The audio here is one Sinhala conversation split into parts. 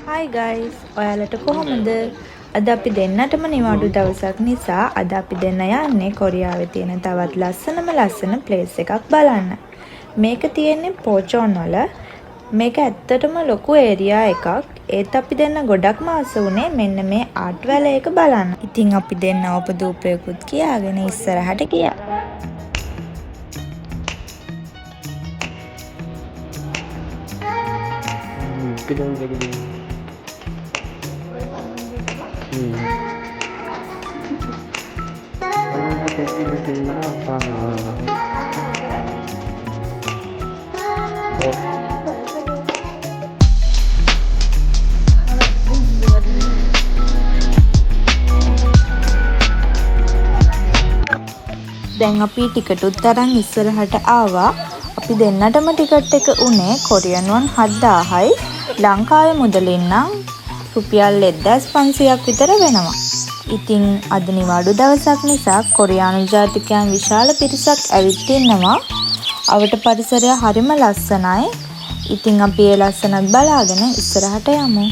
හයි ගයිස් ඔයාලට කොහොමද? අද අපි දෙන්නටම නිවාඩු දවසක් නිසා අද අපි දෙන්න යන්නේ කොරියාවේ තියෙන තවත් ලස්සන ප්ලේස් එකක් බලන්න. මේක තියෙන්නේ පෝචොන් වල. මේක ඇත්තටම ලොකු ඒරියා එකක්. ඒත් අපි දෙන්න ගොඩක්ම ආස වුණේ මෙන්න මේ ආර්ට් වැල එක බලන්න. ඉතින් අපි දෙන්න උපදූපයකුත් කියාගෙන ඉස්සරහට ගියා. දැන් අපි ටිකටුත් තරන් ඉස්සරහට ආවා. අපි දෙන්නටම ටිකට් එක උනේ කොරියන් වොන් 7000යි. ලංකාවේ මුදලින් නම් රුපියල් 1500ක් විතර වෙනවා. ඉතින් අද නිවාඩු දවසක් නිසා කොරියානු ජාතිකයන් විශාල පිරිසක් ඇවිත් ඉන්නවා. අවට පරිසරය හරිම ලස්සනයි. ඉතින් අපි ඒ ලස්සනත් බලාගෙන ඉස්සරහට යමු.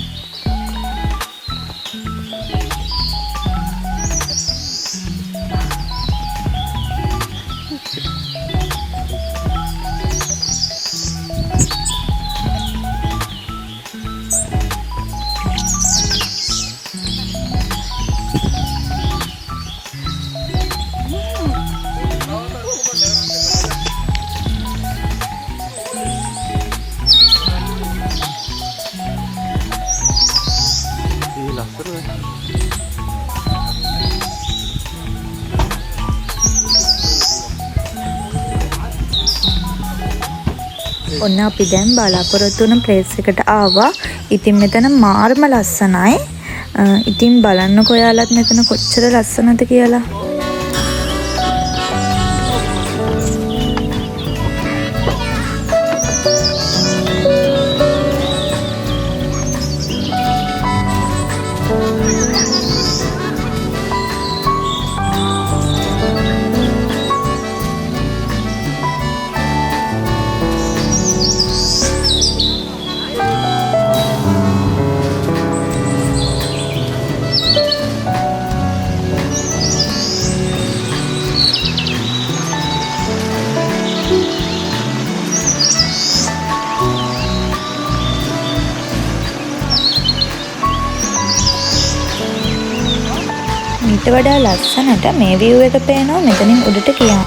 ඔන්න අපි දැන් බලාපොරොත්තු වුණ ප්ලේස් එකට ආවා. ඉතින් මෙතන මාර්ම ලස්සනයි. ඉතින් බලන්නකෝ ඔයාලත් මෙතන කොච්චර ලස්සනද කියලා. ඊට වඩා ලස්සනට මේ view එක පේනවා මෙතනින් උඩට කියන්න.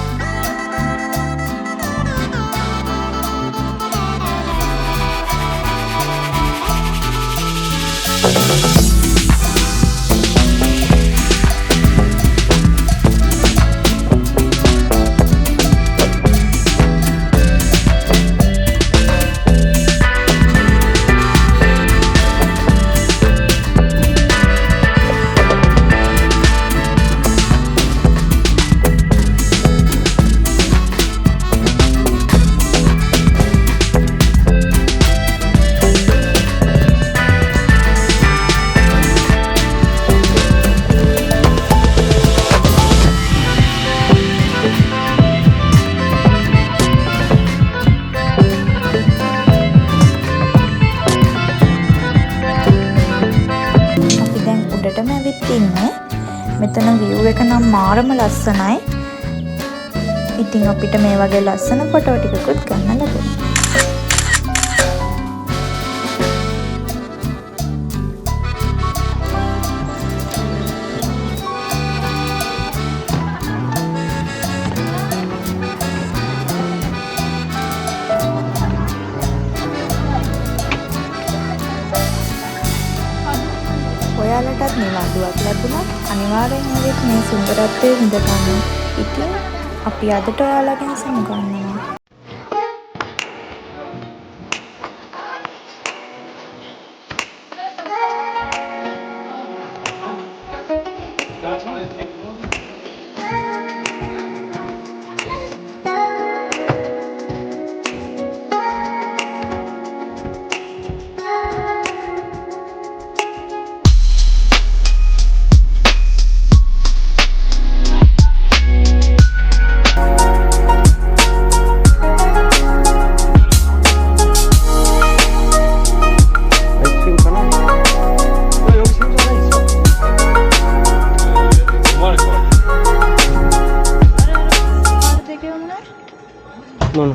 මෙතන view එක නම් මාරම ලස්සනයි. ඉතින් අපිට මේ වගේ ලස්සන ෆොටෝ ටිකකුත් ගන්න ලැබුණා. ඔයාලටත් නිවාඩුවක් ලැබුණොත් අනිවාර්යෙන් ඇවිත් මේ සුන්දරත්වය විඳ ගන්න. ඉතින් අපි අදට ඔයාලගෙන් සමුගන්නවා. මොන